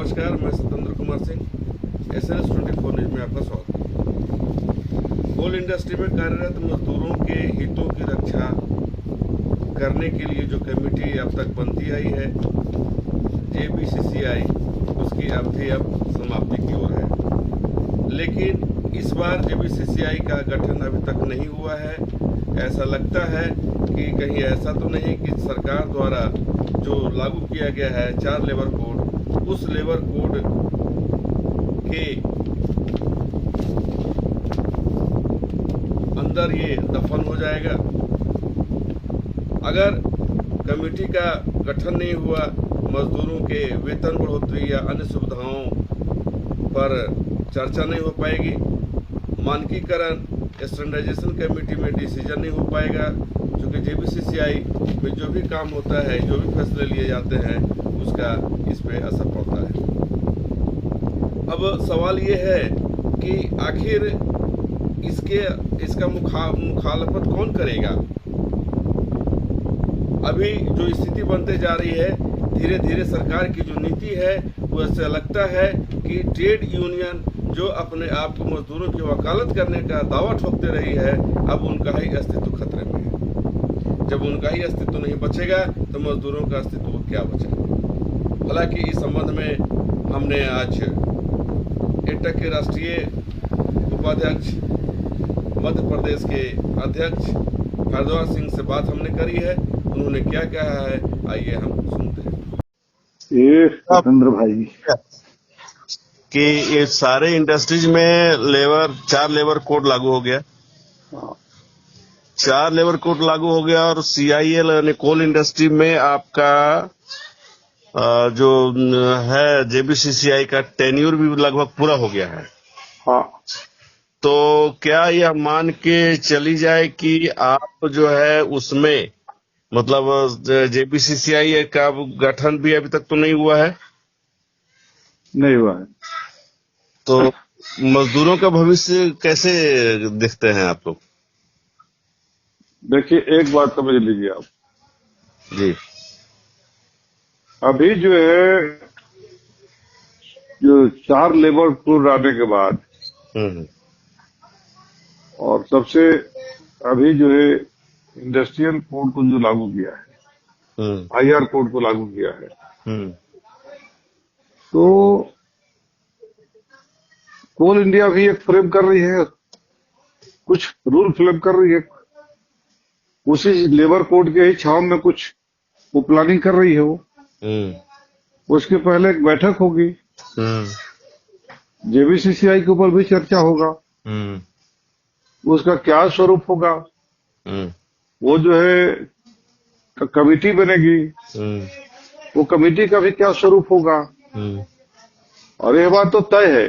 नमस्कार, मैं Satyendra Kumar Singh, SLS 24 news में आपका स्वागत है। कोल इंडस्ट्री में कार्यरत मजदूरों के हितों की रक्षा करने के लिए जो कमेटी अब तक बनती आई है JBCCI, उसकी अवधि अब समाप्ति की ओर है। लेकिन इस बार JBCCI का गठन अभी तक नहीं हुआ है। ऐसा लगता है कि कहीं ऐसा तो नहीं कि सरकार द्वारा जो लागू किया गया है 4 लेबर कोड, उस लेबर कोड के अंदर ये दफन हो जाएगा। अगर कमेटी का गठन नहीं हुआ, मजदूरों के वेतन बढ़ोतरी या अन्य सुविधाओं पर चर्चा नहीं हो पाएगी, मानकीकरण स्टैंडर्डाइजेशन कमेटी में डिसीजन नहीं हो पाएगा, क्योंकि JBCCI में जो भी काम होता है, जो भी फैसले लिए जाते हैं, उसका इस पे असर पड़ता है। अब सवाल ये है कि आखिर इसका मुखालफत कौन करेगा। अभी जो स्थिति बनते जा रही है, धीरे धीरे सरकार की जो नीति है, वो ऐसा लगता है कि ट्रेड यूनियन जो अपने आप को मजदूरों की वकालत करने का दावा ठोकते रही है, अब उनका ही अस्तित्व खतरे में है। जब उनका ही अस्तित्व नहीं बचेगा तो मजदूरों का अस्तित्व क्या बचेगा। हालांकि इस संबंध में हमने आज एटक के राष्ट्रीय उपाध्यक्ष, मध्य प्रदेश के अध्यक्ष हरद्वार सिंह से बात हमने करी है। उन्होंने क्या कहा है, आइए हम सुनते हैं। ये सत्येंद्र भाई कि ये सारे इंडस्ट्रीज में 4 लेबर कोड लागू हो गया। 4 लेबर कोड लागू हो गया और CIL यानी कोल इंडस्ट्री में आपका जो है JBCCI का टेन्यूर भी लगभग पूरा हो गया है। हाँ, तो क्या यह मान के चली जाए कि आप जो है उसमें मतलब JBCCI का गठन भी अभी तक तो नहीं हुआ है, नहीं हुआ है। तो मजदूरों का भविष्य कैसे देखते हैं आप लोग? देखिए, एक बात समझ लीजिए आप, जी। अभी जो है, जो 4 लेबर कोड आने के बाद और सबसे अभी जो है इंडस्ट्रियल कोड को जो लागू किया है, IR कोड को लागू किया है, तो कोल इंडिया भी एक फ्रेम कर रही है, कुछ रूल फ्रेम कर रही है, उसी लेबर कोड के ही छाव में कुछ वो प्लानिंग कर रही है। वो उसके पहले एक बैठक होगी, JBCCI के ऊपर भी चर्चा होगा, उसका क्या स्वरूप होगा, वो जो है कमेटी बनेगी, वो कमेटी का भी क्या स्वरूप होगा। और यह बात तो तय है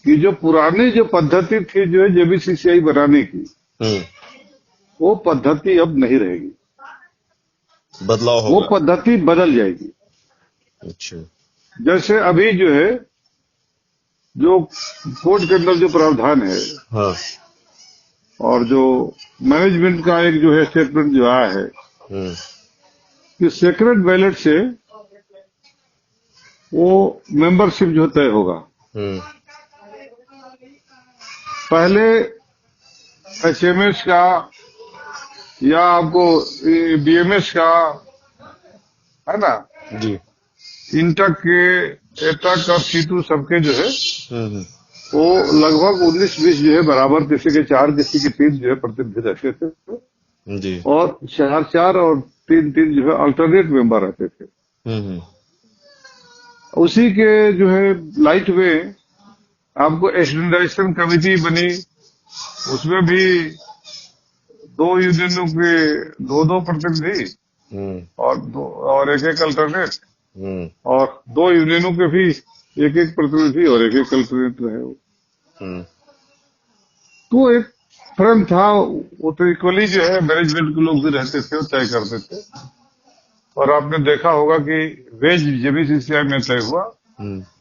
कि जो पुरानी जो पद्धति थी जो है JBCCI बनाने की, वो पद्धति अब नहीं रहेगी, बदलाव होगा, वो पद्धति बदल जाएगी। अच्छा। जैसे अभी जो है, जो कोड के अंदर जो प्रावधान है, हाँ। और जो मैनेजमेंट का एक जो है स्टेटमेंट जो आया है कि सेक्रेट बैलेट से वो मेंबरशिप जो तय होगा। पहले HMS का या आपको BMS का, है ना, जी, इंटक के, एटक और C2 सबके जो है वो लगभग 19-20 जो है बराबर, किसी के 4 किसी के 3 जो है प्रतिनिधि रहते थे, जी, और 4-4 और 3-3 जो है अल्टरनेट मेंबर रहते थे। उसी के जो है लाइट में आपको स्टैंडर्डाइजेशन कमेटी बनी, उसमें भी 2 यूनियनों के 2-2 प्रतिनिधि और एक अल्टरनेट, और 2 यूनियनों के भी एक प्रतिनिधि और एक अल्टरनेट रहे। तो एक फ्रेम था, वो तो इक्वली जो है मैनेजमेंट के लोग भी रहते थे, तय करते थे। और आपने देखा होगा कि वेज JBCCI में तय हुआ,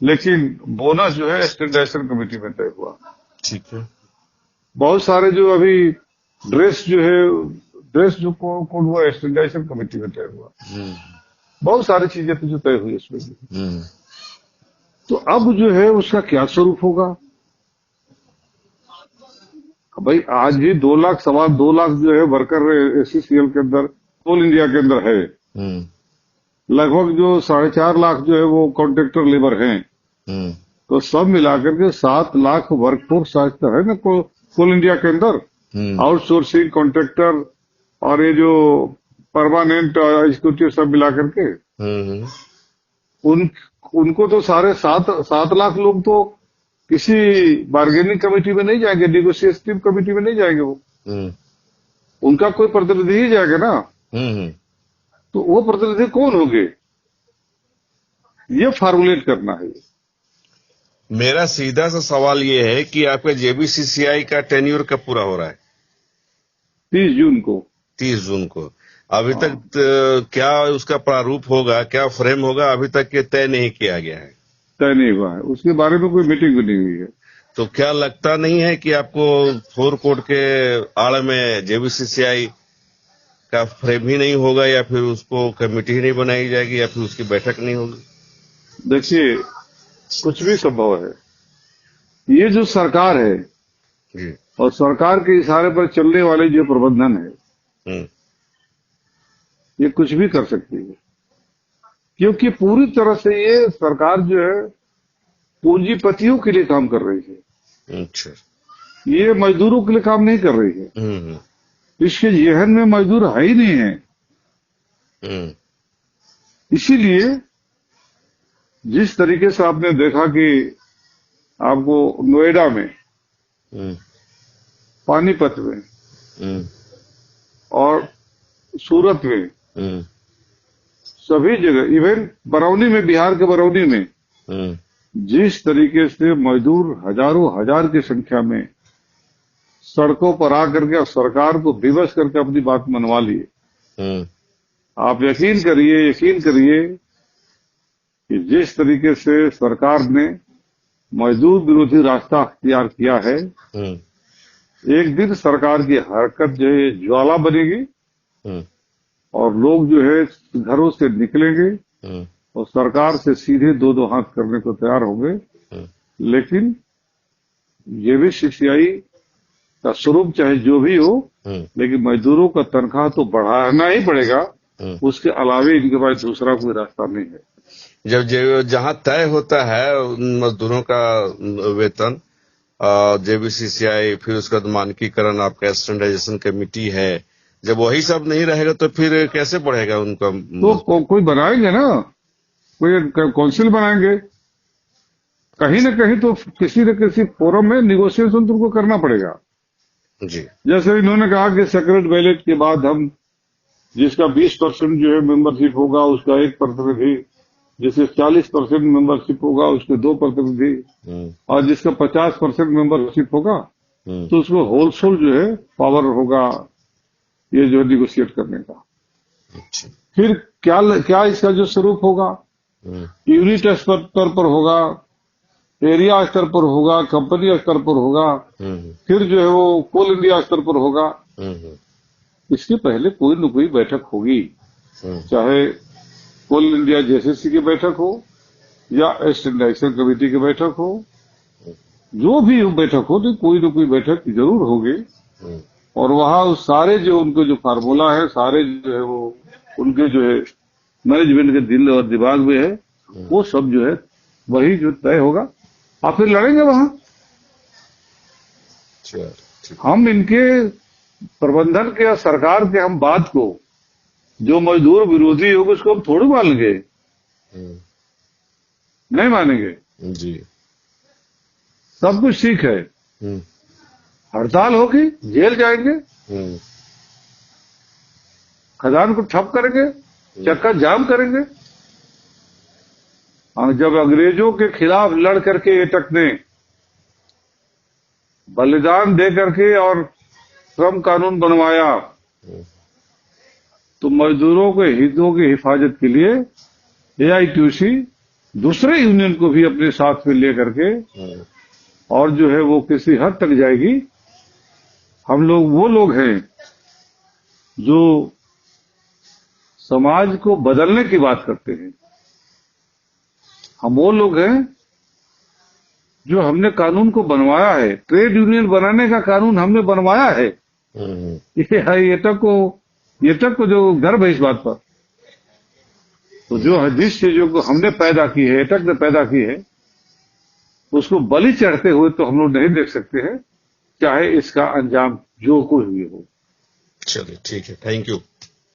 लेकिन बोनस जो है स्टैंडर्डाइजेशन कमेटी में तय हुआ। ठीक है। बहुत सारे जो अभी ड्रेस जो कोड हुआ स्टैंडर्डाइजेशन कमेटी में तय हुआ। बहुत सारी चीजें तो जो तय हुई इसमें। तो अब जो है उसका क्या स्वरूप होगा? भाई आज ही 2 लाख, 2.25 लाख जो है वर्कर एससीसीएल के अंदर, कोल इंडिया के अंदर है। लगभग जो 4.5 लाख जो है वो कॉन्ट्रैक्टर लेबर हैं। तो सब मिलाकर के 7 लाख वर्कफोर्स आज तक है ना कोल इंडिया के अंदर। आउटसोर्सिंग, कॉन्ट्रैक्टर और ये जो परमानेंट एग्जीक्यूटिव सब मिलाकर के उनको तो सारे 7 लाख लोग तो किसी बार्गेनिंग कमेटी में नहीं जाएंगे, नेगोशिएटिव कमेटी में नहीं जाएंगे वो। उनका कोई प्रतिनिधि ही जाएगा ना। तो वो प्रतिनिधि कौन होंगे, ये फार्मुलेट करना है। मेरा सीधा सा सवाल ये है कि आपका जेबीसीसीआई का टेन्योर कब पूरा हो रहा है? 30 जून को। 30 जून को। अभी तक क्या उसका प्रारूप होगा, क्या फ्रेम होगा, अभी तक ये तय नहीं किया गया है। तय नहीं हुआ है, उसके बारे में कोई मीटिंग भी नहीं हुई है। तो क्या लगता नहीं है कि आपको 4 कोर्ट के आड़ में जेबीसीसीआई का फ्रेम ही नहीं होगा, या फिर उसको कमेटी ही नहीं बनाई जाएगी, या फिर उसकी बैठक नहीं होगी? देखिए, कुछ भी संभव है। ये जो सरकार है जी, और सरकार के इशारे पर चलने वाले जो प्रबंधन है, ये कुछ भी कर सकती है, क्योंकि पूरी तरह से ये सरकार जो है पूंजीपतियों के लिए काम कर रही है। अच्छा। ये मजदूरों के लिए काम नहीं कर रही है। इसके जेहन में मजदूर है ही नहीं है। इसीलिए जिस तरीके से आपने देखा कि आपको नोएडा में, पानीपत में और सूरत में, सभी जगह, इवन बरौनी में, बिहार के बरौनी में जिस तरीके से मजदूर हजारों हजार की संख्या में सड़कों पर आकर के सरकार को विवश करके अपनी बात मनवा लिए। आप यकीन करिए कि जिस तरीके से सरकार ने मजदूर विरोधी रास्ता अख्तियार किया है, एक दिन सरकार की हरकत जो है ज्वाला बनेगी और लोग जो है घरों से निकलेंगे और सरकार से सीधे दो हाथ करने को तैयार होंगे। लेकिन जेबीसीसीआई का स्वरूप चाहे जो भी हो, लेकिन मजदूरों का तनख्वाह तो बढ़ाना ही पड़ेगा। उसके अलावे इनके पास दूसरा कोई रास्ता नहीं है। जब जहां तय होता है उन मजदूरों का वेतन, जेबीसीसीआई, फिर उसका मानकीकरण, आपका स्टैंडर्डाइजेशन कमेटी है, जब वही सब नहीं रहेगा तो फिर कैसे बढ़ेगा उनका? तो कोई बनाएंगे ना, कोई काउंसिल बनाएंगे, कहीं न कहीं तो किसी न किसी फोरम में निगोशिएशन तुमको करना पड़ेगा। जी, जैसे इन्होंने कहा कि सेक्रेट बैलेट के बाद हम जिसका 20% जो है मेंबरशिप होगा उसका 1 प्रतिनिधि, जिसके 40% मेंबरशिप होगा उसके 2 प्रतिनिधि, और जिसका 50% मेंबरशिप होगा तो उसको होलसेल जो है पावर होगा ये जो निगोशिएट करने का। फिर क्या इसका जो स्वरूप होगा, यूनिट स्तर पर होगा, एरिया स्तर पर होगा, कंपनी स्तर पर होगा, फिर जो है वो कोल इंडिया स्तर पर होगा। इसके पहले कोई न कोई बैठक होगी, चाहे कोल इंडिया जेसीसी की बैठक हो या स्टैंडर्डाइजेशन कमेटी की बैठक हो, जो भी बैठक हो, तो कोई न कोई बैठक जरूर होगी। और वहां उस सारे जो उनको जो फार्मूला है, सारे जो है वो उनके जो है मैनेजमेंट के दिल और दिमाग में है, वो सब जो है वही जो तय होगा। आप फिर लड़ेंगे वहां। हम इनके प्रबंधन के और सरकार के हम बात को जो मजदूर विरोधी होगा उसको हम थोड़ी मानेंगे, नहीं मानेंगे जी। सब कुछ ठीक है, हड़ताल होगी, जेल जाएंगे, खदान को ठप करेंगे, चक्का जाम करेंगे। और जब अंग्रेजों के खिलाफ लड़ करके एटक ने बलिदान दे करके और श्रम कानून बनवाया, तो मजदूरों के हितों की हिफाजत के लिए एआईटीयूसी दूसरे यूनियन को भी अपने साथ में ले करके और जो है वो किसी हद तक जाएगी। हम लोग वो लोग हैं जो समाज को बदलने की बात करते हैं। हम वो लोग हैं जो हमने कानून को बनवाया है, ट्रेड यूनियन बनाने का कानून हमने बनवाया है। ये तक को जो गर्व है इस बात पर, तो जो जिस चीजों को हमने पैदा की है, एटक ने पैदा की है, उसको बलि चढ़ते हुए तो हम लोग नहीं देख सकते हैं, चाहे इसका अंजाम जो कोई भी हो। चलिए ठीक है, थैंक यू।